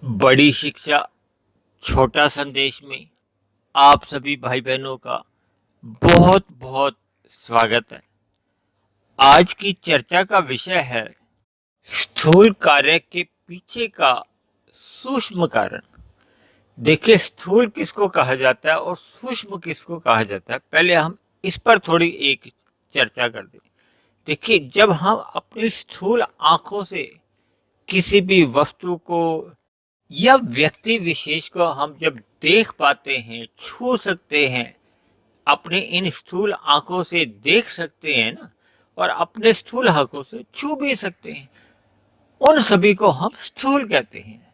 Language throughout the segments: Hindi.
बड़ी शिक्षा छोटा संदेश में आप सभी भाई बहनों का बहुत बहुत स्वागत है। आज की चर्चा का विषय है स्थूल कार्य के पीछे का सूक्ष्म कारण। देखिए, स्थूल किसको कहा जाता है और सूक्ष्म किसको कहा जाता है, पहले हम इस पर थोड़ी एक चर्चा कर दें। देखिए, जब हम अपनी स्थूल आंखों से किसी भी वस्तु को या व्यक्ति विशेष को हम जब देख पाते हैं, छू सकते हैं, अपने इन स्थूल आंखों से देख सकते हैं ना, और अपने स्थूल आंखों से छू भी सकते हैं, उन सभी को हम स्थूल कहते हैं।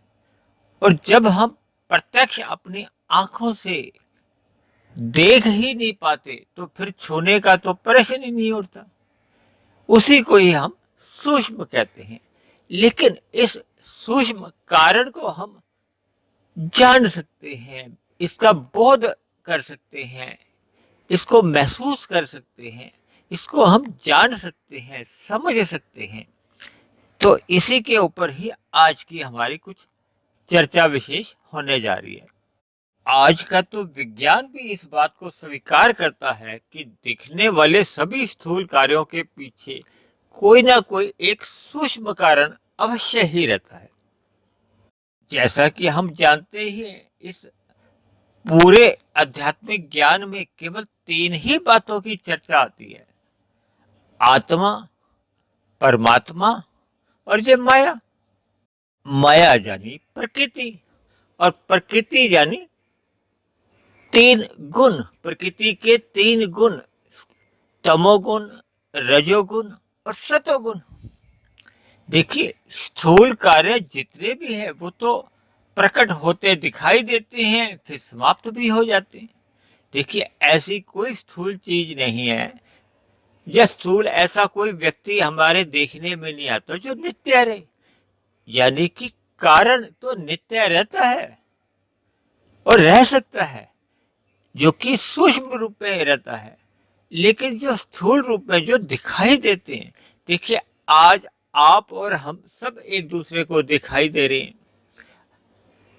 और जब हम प्रत्यक्ष अपनी आंखों से देख ही नहीं पाते तो फिर छूने का तो प्रश्न ही नहीं उठता, उसी को ही हम सूक्ष्म कहते हैं। लेकिन इस सूक्ष्म कारण को हम जान सकते हैं, इसका बोध कर सकते हैं, इसको महसूस कर सकते हैं, इसको हम जान सकते हैं, समझ सकते हैं। तो इसी के ऊपर ही आज की हमारी कुछ चर्चा विशेष होने जा रही है। आज का तो विज्ञान भी इस बात को स्वीकार करता है कि दिखने वाले सभी स्थूल कार्यों के पीछे कोई ना कोई एक सूक्ष्म कारण अवश्य ही रहता है। जैसा कि हम जानते ही हैं, इस पूरे आध्यात्मिक ज्ञान में केवल 3 ही बातों की चर्चा आती है: आत्मा, परमात्मा और ये माया। माया यानी प्रकृति, और प्रकृति यानी 3 गुण। प्रकृति के 3 गुण: तमोगुण, रजोगुण और सतोगुण। देखिए, स्थूल कार्य जितने भी है वो तो प्रकट होते दिखाई देते हैं, फिर समाप्त भी हो जाते हैं। देखिए, ऐसी कोई स्थूल चीज नहीं है या स्थूल ऐसा कोई व्यक्ति हमारे देखने में नहीं आता जो नित्य रहे। यानी कि कारण तो नित्य रहता है और रह सकता है, जो कि सूक्ष्म रूप में रहता है, लेकिन जो स्थूल रूप में जो दिखाई देते हैं। देखिए, आज आप और हम सब एक दूसरे को दिखाई दे रहे हैं।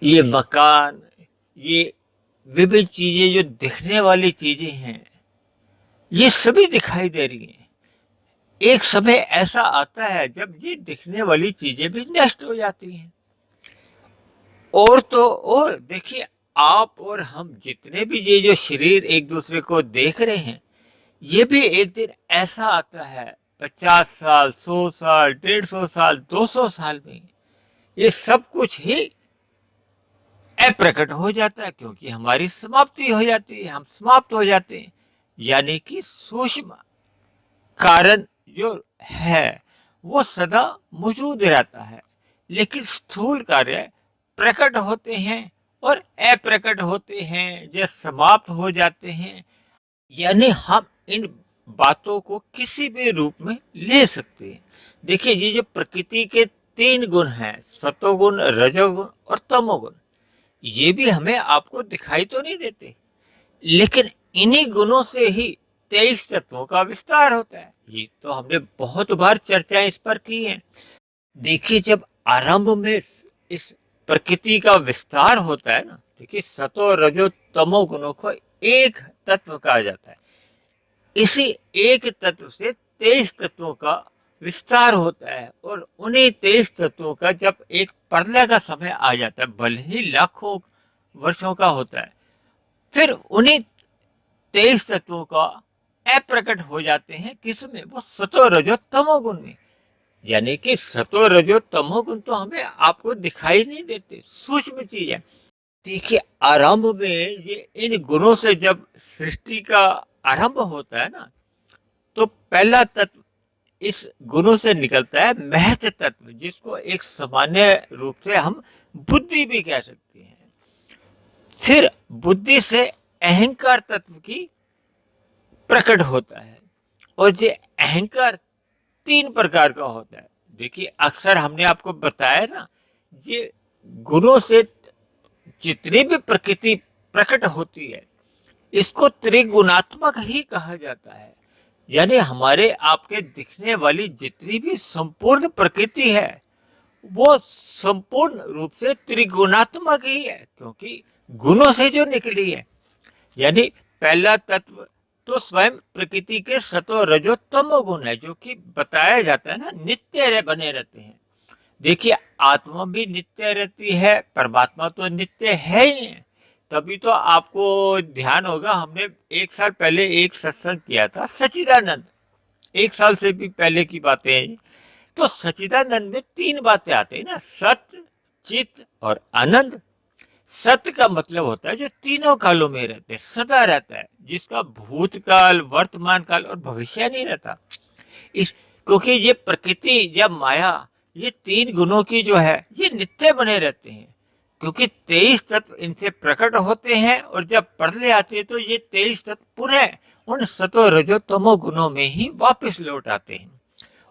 ये मकान, ये विभिन्न चीजें जो दिखने वाली चीजें हैं, ये सभी दिखाई दे रही हैं। एक समय ऐसा आता है जब ये दिखने वाली चीजें भी नष्ट हो जाती हैं। और तो और देखिए, आप और हम जितने भी ये जो शरीर एक दूसरे को देख रहे हैं, ये भी एक दिन ऐसा आता है, 50 साल, 100 साल, 150 साल, 200 साल में ये सब कुछ ही अप्रकट हो जाता है, क्योंकि हमारी समाप्ति हो जाती है, हम समाप्त हो जाते हैं। यानी कि सूक्ष्म कारण जो है वो सदा मौजूद रहता है, लेकिन स्थूल कार्य प्रकट होते हैं और अप्रकट होते हैं, जो समाप्त हो जाते हैं। यानी हम इन बातों को किसी भी रूप में ले सकते हैं। देखिए, ये जो प्रकृति के 3 गुण हैं, सतोगुण, रजोगुण और तमोगुण, ये भी हमें आपको दिखाई तो नहीं देते, लेकिन इन्हीं गुणों से ही 23 तत्वों का विस्तार होता है। ये तो हमने बहुत बार चर्चाएं इस पर की हैं। देखिए, जब आरंभ में इस प्रकृति का विस्तार होता है ना, देखिए, सतो रजो तमो गुणों को एक तत्व कहा जाता है। इसी एक तत्व से 23 तत्वों का विस्तार होता है, और उन्हीं 23 तत्वों का जब एक प्रलय का समय आ जाता है, भले ही लाखों वर्षों का होता है, फिर उन्हीं 23 तत्वों का अप्रकट हो जाते हैं। किसमें? वो सतो रजो तमोगुण में। यानी कि सतो रजो तमोगुण तो हमें आपको दिखाई नहीं देते, सूक्ष्म चीज है। देखिए, आरंभ में ये इन गुणों से जब सृष्टि का आरंभ होता है ना, तो पहला तत्व इस गुणों से निकलता है महत तत्व, जिसको एक सामान्य रूप से हम बुद्धि भी कह सकते हैं। फिर बुद्धि से अहंकार तत्व की प्रकट होता है, और ये अहंकार 3 प्रकार का होता है। देखिए, अक्सर हमने आपको बताया ना, ये गुणों से जितनी भी प्रकृति प्रकट होती है, इसको त्रिगुणात्मक ही कहा जाता है। यानी हमारे आपके दिखने वाली जितनी भी संपूर्ण प्रकृति है, वो संपूर्ण रूप से त्रिगुणात्मक ही है, क्योंकि गुणों से जो निकली है। यानी पहला तत्व तो स्वयं प्रकृति के सतो रजो तमो गुण है, जो कि बताया जाता है ना, नित्य बने रहते हैं। देखिए, आत्मा भी नित्य रहती है, परमात्मा तो नित्य है ही है। तभी तो आपको ध्यान होगा, हमने 1 साल पहले एक सत्संग किया था, सच्चिदानंद। 1 साल से भी पहले की बातें हैं। तो सच्चिदानंद में 3 बातें आती है ना, सत्य, चित और आनंद। सत्य का मतलब होता है जो तीनों कालों में रहते हैं, सदा रहता है, जिसका भूतकाल, वर्तमान काल और भविष्य नहीं रहता। इस क्योंकि ये प्रकृति या माया, ये 3 गुणों की जो है, ये नित्य बने रहते हैं, क्योंकि 23 तत्व इनसे प्रकट होते हैं, और जब प्रलय आती है तो ये 23 तत्व पुनः उन सतो रजो तमो गुणों में ही वापस लौट आते हैं।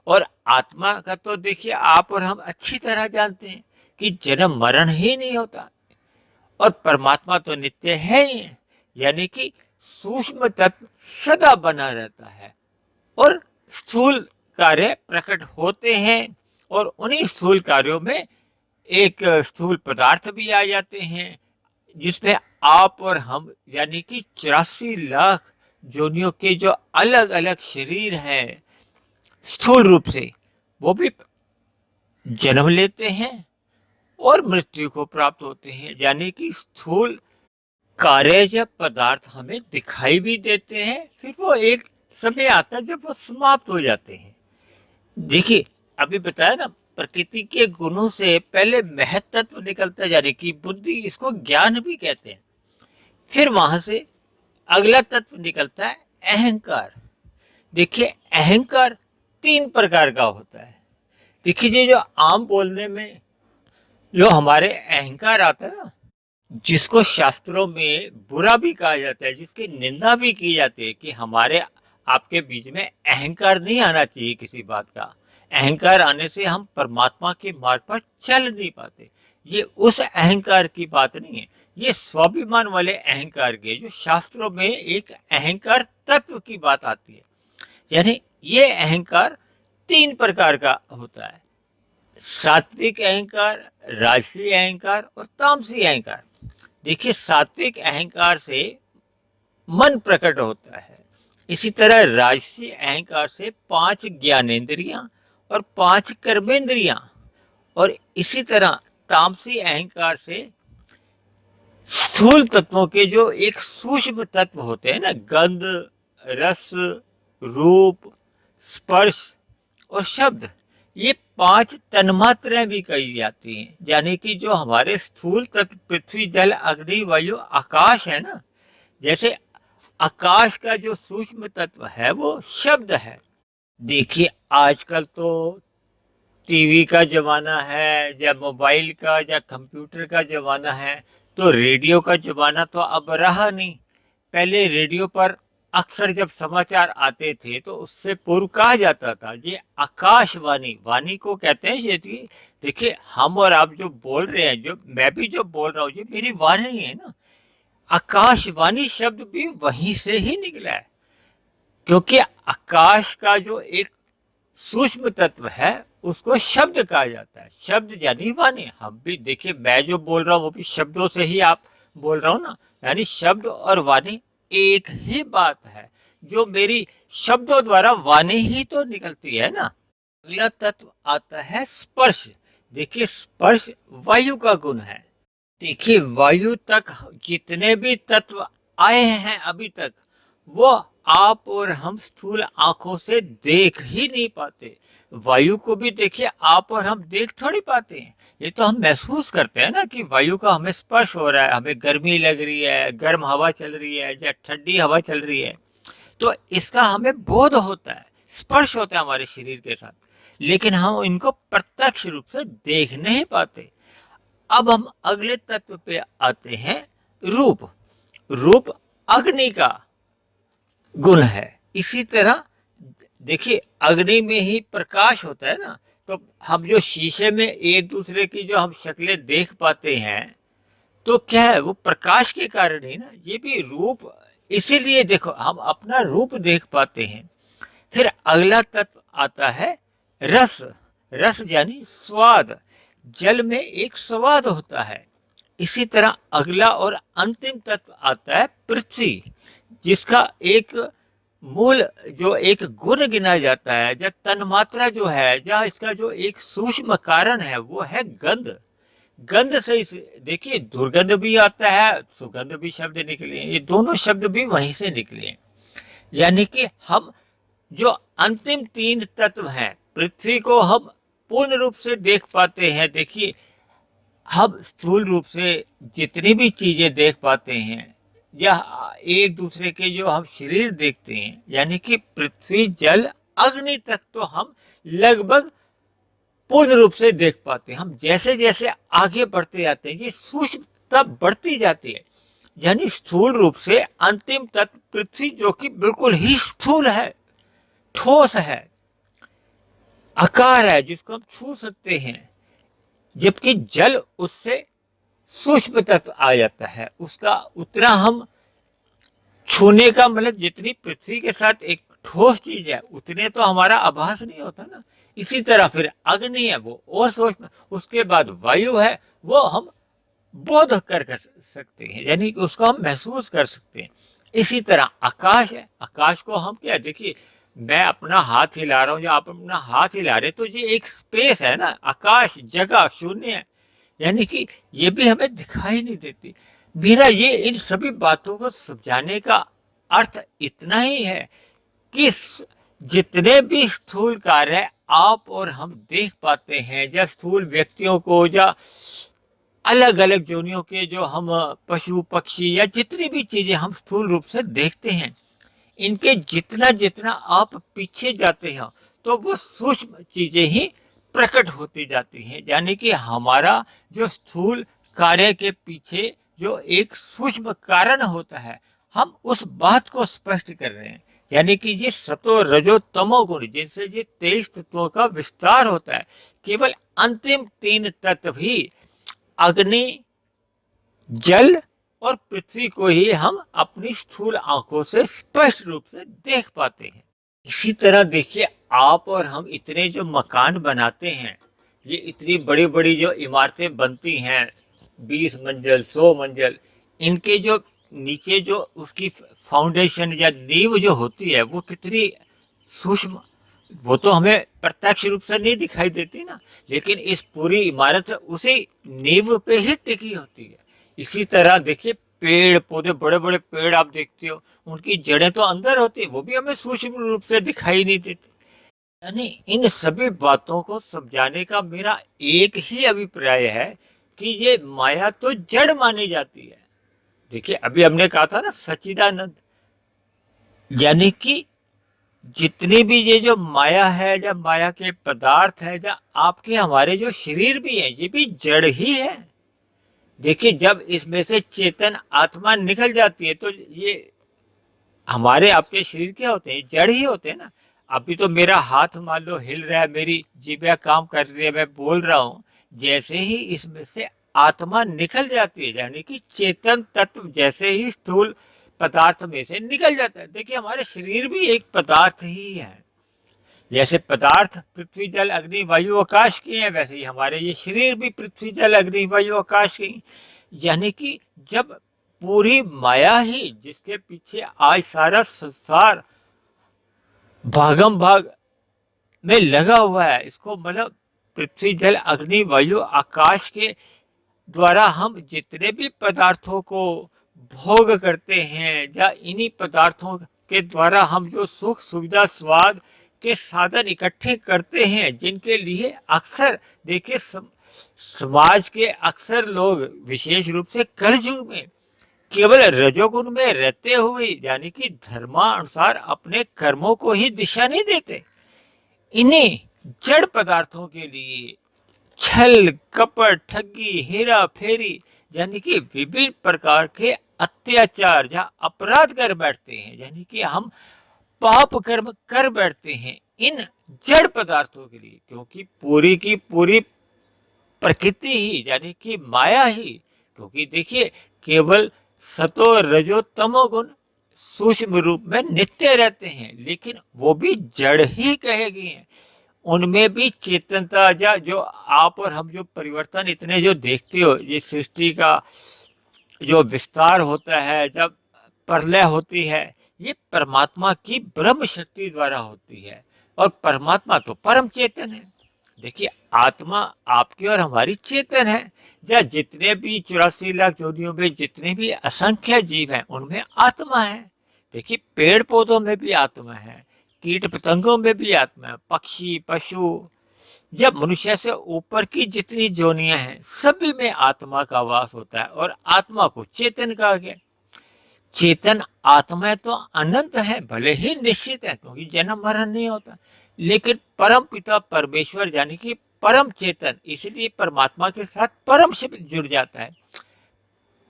और आत्मा का तो देखिए, आप और हम अच्छी तरह जानते हैं कि जन्म मरण ही नहीं होता, और परमात्मा तो नित्य है ही है। यानी कि सूक्ष्म तत्व सदा बना रहता है, और स्थूल कार्य प्रकट होते हैं, और उन्हीं स्थूल कार्यों में एक स्थूल पदार्थ भी आ जाते हैं, जिसमें आप और हम, यानी कि 84 लाख जोनियों के जो अलग अलग शरीर हैं स्थूल रूप से, वो भी जन्म लेते हैं और मृत्यु को प्राप्त होते हैं। यानी कि स्थूल कार्य जब पदार्थ हमें दिखाई भी देते हैं, फिर वो एक समय आता है जब वो समाप्त हो जाते हैं। देखिए, अभी बताया ना, प्रकृति के गुणों से पहले महत्त्व निकलता है, यानी कि बुद्धि, इसको ज्ञान भी कहते हैं। फिर वहां से अगला तत्व निकलता है अहंकार। देखिए, अहंकार 3 प्रकार का होता है। देखिए, जो आम बोलने में जो हमारे अहंकार आता है ना, जिसको शास्त्रों में बुरा भी कहा जाता है, जिसकी निंदा भी की जाती है, कि हमारे आपके बीच में अहंकार नहीं आना चाहिए किसी बात का। अहंकार आने से हम परमात्मा के मार्ग पर चल नहीं पाते। ये उस अहंकार की बात नहीं है, ये स्वाभिमान वाले अहंकार की, जो शास्त्रों में एक अहंकार तत्व की बात आती है। यानी ये अहंकार 3 प्रकार का होता है: सात्विक अहंकार, राजसी अहंकार और तामसी अहंकार। देखिए, सात्विक अहंकार से मन प्रकट होता है। इसी तरह राजसी अहंकार से 5 ज्ञानेंद्रियां और 5 कर्मेंद्रियां, और इसी तरह तामसी अहंकार से स्थूल तत्वों के जो एक सूक्ष्म तत्व होते हैं ना, गंध, रस, रूप, स्पर्श और शब्द, ये 5 तन्मात्राएं भी कही जाती हैं। यानी कि जो हमारे स्थूल तत्व पृथ्वी, जल, अग्नि, वायु, आकाश है ना, जैसे आकाश का जो सूक्ष्म तत्व है वो शब्द है। देखिए, आजकल तो टीवी का जमाना है, या मोबाइल का या कंप्यूटर का जमाना है, तो रेडियो का जमाना तो अब रहा नहीं। पहले रेडियो पर अक्सर जब समाचार आते थे तो उससे पूर्व कहा जाता था ये आकाशवाणी, वाणी को कहते हैं क्षेत्रीय। देखिए, हम और आप जो बोल रहे हैं, जो मैं भी जो बोल रहा हूँ, ये मेरी वाणी है ना। आकाशवाणी शब्द भी वहीं से ही निकला है, क्योंकि आकाश का जो एक सूक्ष्म तत्व है उसको शब्द कहा जाता है। शब्द यानी वाणी। हम भी देखिए, मैं जो बोल रहा हूँ वो भी शब्दों से ही आप बोल रहा हूँ ना, यानी शब्द और वाणी एक ही बात है, जो मेरी शब्दों द्वारा वाणी ही तो निकलती है ना। अगला तत्व आता है स्पर्श। देखिए, स्पर्श वायु का गुण है। देखिए, वायु तक जितने भी तत्व आए हैं अभी तक, वो आप और हम स्थूल आंखों से देख ही नहीं पाते। वायु को भी देखिए, आप और हम देख थोड़ी पाते हैं। ये तो हम महसूस करते हैं ना, कि वायु का हमें स्पर्श हो रहा है, हमें गर्मी लग रही है, गर्म हवा चल रही है या ठंडी हवा चल रही है, तो इसका हमें बोध होता है, स्पर्श होता है हमारे शरीर के साथ, लेकिन हम इनको प्रत्यक्ष रूप से देख नहीं पाते। अब हम अगले तत्व पे आते हैं, रूप। रूप अग्नि का गुण है। इसी तरह देखिए, अग्नि में ही प्रकाश होता है ना, तो हम जो शीशे में एक दूसरे की जो हम शक्लें देख पाते हैं, तो क्या है, वो प्रकाश के कारण ही ना। ये भी रूप, इसीलिए देखो हम अपना रूप देख पाते हैं। फिर अगला तत्व आता है रस। रस यानी स्वाद। जल में एक स्वाद होता है। इसी तरह अगला और अंतिम तत्व आता है पृथ्वी, जिसका एक मूल जो एक गुण गिना जाता है, या तन्मात्रा जो है, या इसका जो एक सूक्ष्म कारण है, वो है गंध। गंध से देखिए दुर्गंध भी आता है, सुगंध भी शब्द निकले हैं, ये दोनों शब्द भी वहीं से निकले हैं। यानी कि हम जो अंतिम तीन तत्व हैं, पृथ्वी को हम पूर्ण रूप से देख पाते हैं। देखिए हम स्थूल रूप से जितनी भी चीजें देख पाते हैं, या एक दूसरे के जो हम शरीर देखते हैं, यानी कि पृथ्वी जल अग्नि तक तो हम लगभग पूर्ण रूप से देख पाते हैं। हम जैसे जैसे आगे बढ़ते जाते हैं, ये सूक्ष्मता बढ़ती जाती है। यानी स्थूल रूप से अंतिम तत्व पृथ्वी, जो कि बिल्कुल ही स्थूल है, ठोस है, आकार है, जिसको हम छू सकते हैं, जबकि जल उससे सूक्ष्म तत्व आ जाता है। उसका उतना हम छूने का मतलब, जितनी पृथ्वी के साथ एक ठोस चीज है, उतने तो हमारा आभास नहीं होता ना। इसी तरह फिर अग्नि है, वो और सूक्ष्म, उसके बाद वायु है, वो हम बोध कर सकते हैं, यानी कि उसको हम महसूस कर सकते हैं। इसी तरह आकाश है, आकाश को हम क्या, देखिए मैं अपना हाथ हिला रहा हूँ या आप अपना हाथ हिला रहे, तो ये एक स्पेस है ना, आकाश जगह शून्य है, यानी कि ये भी हमें दिखाई नहीं देती। मेरा ये इन सभी बातों को समझाने का अर्थ इतना ही है कि जितने भी स्थूल कार्य आप और हम देख पाते हैं, या स्थूल व्यक्तियों को, या अलग अलग जोनियों के जो हम पशु पक्षी, या जितनी भी चीजें हम स्थूल रूप से देखते हैं, इनके जितना जितना आप पीछे जाते हैं, तो वो सूक्ष्म चीजें ही प्रकट होती जाती हैं। यानी कि हमारा जो स्थूल कार्य के पीछे जो एक सूक्ष्म कारण होता है, हम उस बात को स्पष्ट कर रहे हैं। यानी कि ये सतो रजो तमो गुण, जिनसे ये 23 तत्वों का विस्तार होता है, केवल अंतिम तीन तत्व ही अग्नि, जल और पृथ्वी को ही हम अपनी स्थूल आंखों से स्पष्ट रूप से देख पाते हैं। इसी तरह देखिए आप और हम इतने जो मकान बनाते हैं, ये इतनी बड़ी बड़ी जो इमारतें बनती हैं, 20 मंजिल 100 मंजिल, इनके जो नीचे जो उसकी फाउंडेशन या नींव जो होती है, वो कितनी सूक्ष्म, वो तो हमें प्रत्यक्ष रूप से नहीं दिखाई देती ना, लेकिन इस पूरी इमारत उसी नींव पे ही टिकी होती है। इसी तरह देखिए पेड़ पौधे, बड़े बड़े पेड़ आप देखते हो, उनकी जड़ें तो अंदर होती है, वो भी हमें सूक्ष्म रूप से दिखाई नहीं देती। यानी इन सभी बातों को समझाने का मेरा एक ही अभिप्राय है कि ये माया तो जड़ मानी जाती है। देखिए अभी हमने कहा था ना सच्चिदानंद, यानी कि जितनी भी ये जो माया है, या माया के पदार्थ है, या आपके हमारे जो शरीर भी है, ये भी जड़ ही है। देखिए जब इसमें से चेतन आत्मा निकल जाती है, तो ये हमारे आपके शरीर क्या होते हैं, जड़ ही होते हैं ना। अभी तो मेरा हाथ मान लो हिल रहा है, मेरी जीभा काम कर रही है, मैं बोल रहा हूँ, जैसे ही इसमें से आत्मा निकल जाती है, यानी कि चेतन तत्व जैसे ही स्थूल पदार्थ में से निकल जाता है। देखिए हमारे शरीर भी एक पदार्थ ही है। जैसे पदार्थ पृथ्वी जल अग्नि वायु आकाश के हैं, वैसे ही हमारे ये शरीर भी पृथ्वी जल अग्नि वायु आकाश के। यानी कि जब पूरी माया ही, जिसके पीछे आज सारा संसार भागम भाग में लगा हुआ है, इसको मतलब पृथ्वी जल अग्नि वायु आकाश के द्वारा हम जितने भी पदार्थों को भोग करते हैं, या इन्हीं पदार्थों के द्वारा हम जो सुख सुविधा स्वाद के साधन इकट्ठे करते हैं, जिनके लिए अक्सर देखिए समाज के अक्सर लोग विशेष रूप से कलयुग में केवल रजोगुण में रहते हुए, यानी कि धर्मानुसार अपने कर्मों को ही दिशा नहीं देते, इन्हीं जड़ पदार्थों के लिए छल कपट ठगी हेरा फेरी, यानी कि विभिन्न प्रकार के अत्याचार या अपराध कर बैठते हैं, यानी कि हम पाप कर्म कर बैठते हैं इन जड़ पदार्थों के लिए। क्योंकि पूरी की पूरी प्रकृति ही, यानी कि माया ही, क्योंकि देखिए केवल सतो रजो तमो गुण सूक्ष्म रूप में नित्य रहते हैं, लेकिन वो भी जड़ ही कहे गए हैं। उनमें भी चेतनता या जो आप और हम जो परिवर्तन इतने जो देखते हो, ये सृष्टि का जो विस्तार होता है, जब प्रलय होती है, ये परमात्मा की ब्रह्म शक्ति द्वारा होती है। और परमात्मा तो परम चेतन है। देखिए, आत्मा आपकी और हमारी चेतन है। या जितने भी 84 लाख योनियों में जितने भी असंख्य जीव हैं, उनमें आत्मा है। देखिए, पेड़ पौधों में भी आत्मा है, कीट पतंगों में भी आत्मा है, पक्षी पशु, जब मनुष्य से ऊपर की जितनी जोनियां हैं, सभी में आत्मा का वास होता है। और आत्मा को चेतन कहा गया। चेतन आत्मा तो अनंत है, भले ही निश्चित है, क्योंकि जन्म मरण नहीं होता, लेकिन परम पिता परमेश्वर यानी कि परम चेतन, इसलिए परमात्मा के साथ परम शब्द जुड़ जाता है।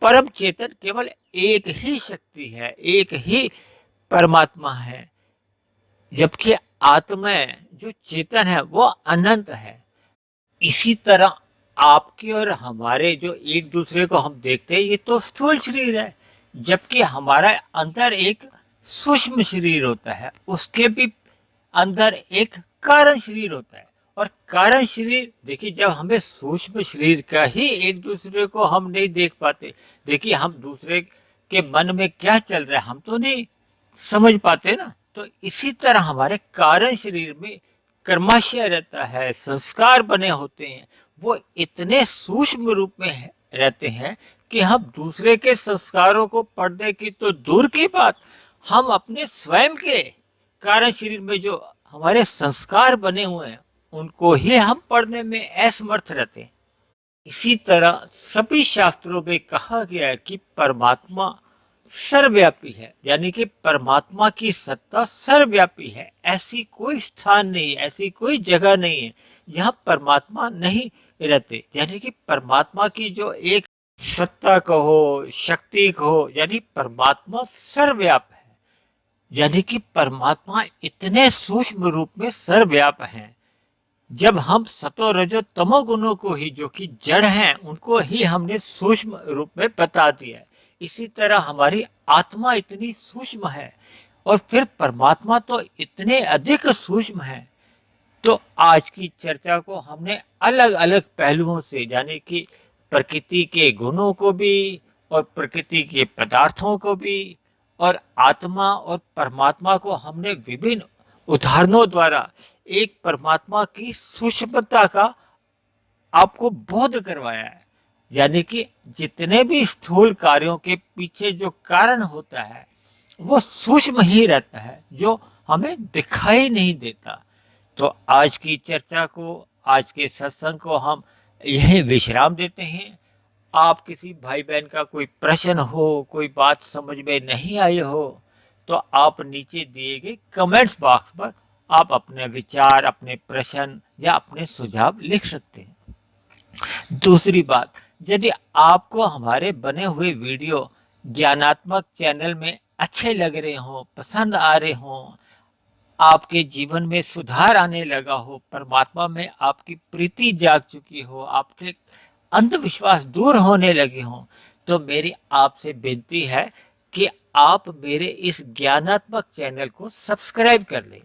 परम चेतन केवल एक ही शक्ति है, एक ही परमात्मा है, जबकि आत्मा जो चेतन है वो अनंत है। इसी तरह आपके और हमारे जो एक दूसरे को हम देखते हैं, ये तो स्थूल शरीर है, जबकि हमारा अंदर एक सूक्ष्म शरीर होता है, उसके भी अंदर एक कारण शरीर होता है। और कारण शरीर, देखिए, जब हमें सूक्ष्म शरीर का ही एक दूसरे को हम नहीं देख पाते, देखिए हम दूसरे के मन में क्या चल रहा है हम तो नहीं समझ पाते ना। तो इसी तरह हमारे कारण शरीर में कर्माशय रहता है, संस्कार बने होते हैं, वो इतने सूक्ष्म रूप में रहते हैं कि हम दूसरे के संस्कारों को पढ़ने की तो दूर की बात, हम अपने स्वयं के कारण शरीर में जो हमारे संस्कार बने हुए हैं, उनको ही हम पढ़ने में असमर्थ रहते हैं। इसी तरह सभी शास्त्रों में कहा गया है कि परमात्मा सर्वव्यापी है, यानी कि परमात्मा की सत्ता सर्वव्यापी है। ऐसी कोई स्थान नहीं है, ऐसी कोई जगह नहीं है जहाँ परमात्मा नहीं रहते। यानी कि परमात्मा की जो एक सत्ता कहो, शक्ति कहो, यानी परमात्मा सर्वव्याप है। यानी कि परमात्मा इतने सूक्ष्म रूप में सर्वव्याप है। जब हम सतो रजो तमो गुणों को ही, जो कि जड़ हैं, उनको ही हमने सूक्ष्म रूप में बता दिया है, इसी तरह हमारी आत्मा इतनी सूक्ष्म है और फिर परमात्मा तो इतने अधिक सूक्ष्म है। तो आज की चर्चा को हमने अलग अलग पहलुओं से, यानी कि प्रकृति के गुणों को भी और प्रकृति के पदार्थों को भी और आत्मा और परमात्मा को हमने विभिन्न उदाहरणों द्वारा एक परमात्मा की सूक्ष्मता का आपको बोध करवाया है। यानी कि जितने भी स्थूल कार्यों के पीछे जो कारण होता है वो सूक्ष्म ही रहता है, जो हमें दिखाई नहीं देता। तो आज की चर्चा को, आज के सत्संग को हम यही विश्राम देते हैं। आप किसी भाई बहन का कोई प्रश्न हो, कोई बात समझ में नहीं आई हो, तो आप नीचे दिए गए कमेंट्स बॉक्स पर आप अपने विचार, अपने प्रश्न या अपने सुझाव लिख सकते हैं। दूसरी बात, यदि आपको हमारे बने हुए वीडियो ज्ञानात्मक चैनल में अच्छे लग रहे हों, पसंद आ रहे हों, आपके जीवन में सुधार आने लगा हो, परमात्मा में आपकी प्रीति जाग चुकी हो, आपके अंधविश्वास दूर होने लगे हों, तो मेरी आपसे विनती है कि आप मेरे इस ज्ञानात्मक चैनल को सब्सक्राइब कर लें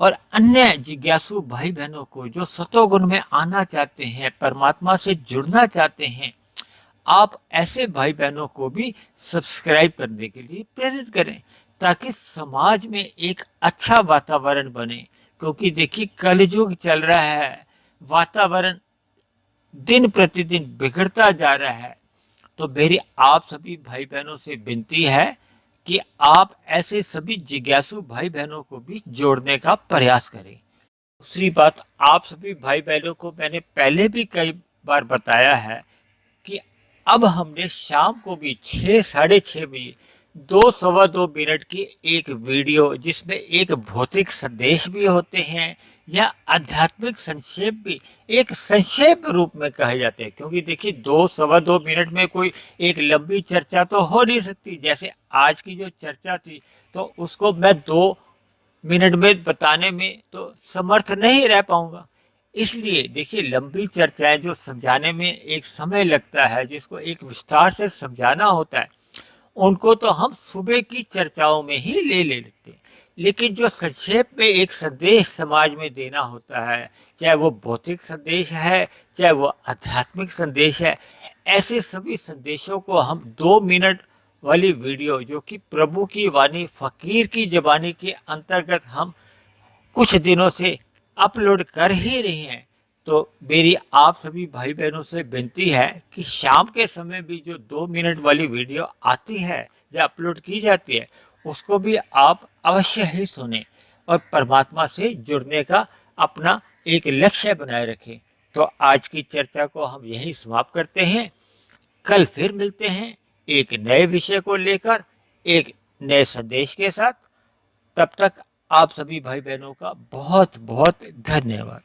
और अन्य जिज्ञासु भाई बहनों को जो सतोगुण में आना चाहते हैं, परमात्मा से जुड़ना चाहते हैं, आप ऐसे भाई बहनों को भी सब्सक्राइब करने के लिए प्रेरित करें, ताकि समाज में एक अच्छा वातावरण बने। क्योंकि देखिए, कलयुग चल रहा है, वातावरण दिन प्रतिदिन बिगड़ता जा रहा है। तो मेरी आप सभी भाई बहनों से विनती है कि आप ऐसे सभी जिज्ञासु भाई बहनों को भी जोड़ने का प्रयास करें। दूसरी बात, आप सभी भाई बहनों को मैंने पहले भी कई बार बताया है कि अब हमने शाम को भी 6, साढ़े 6 बजे 2-2.25 मिनट की एक वीडियो, जिसमें एक भौतिक संदेश भी होते हैं या आध्यात्मिक संक्षेप भी एक संक्षेप रूप में कहे जाते हैं। क्योंकि देखिए, 2-2.25 मिनट में कोई एक लंबी चर्चा तो हो नहीं सकती। जैसे आज की जो चर्चा थी, तो उसको मैं 2 मिनट में बताने में तो समर्थ नहीं रह पाऊंगा। इसलिए देखिए, लंबी चर्चाएं जो समझाने में एक समय लगता है, जिसको एक विस्तार से समझाना होता है, उनको तो हम सुबह की चर्चाओं में ही ले लेते हैं। लेकिन जो संक्षेप में एक संदेश समाज में देना होता है, चाहे वो भौतिक संदेश है, चाहे वो आध्यात्मिक संदेश है, ऐसे सभी संदेशों को हम 2 मिनट वाली वीडियो, जो कि प्रभु की वाणी फकीर की जबानी के अंतर्गत हम कुछ दिनों से अपलोड कर ही रहे हैं, तो मेरी आप सभी भाई बहनों से विनती है कि शाम के समय भी जो 2 मिनट वाली वीडियो आती है या अपलोड की जाती है, उसको भी आप अवश्य ही सुने और परमात्मा से जुड़ने का अपना एक लक्ष्य बनाए रखें। तो आज की चर्चा को हम यहीं समाप्त करते हैं। कल फिर मिलते हैं एक नए विषय को लेकर, एक नए संदेश के साथ। तब तक आप सभी भाई बहनों का बहुत बहुत धन्यवाद।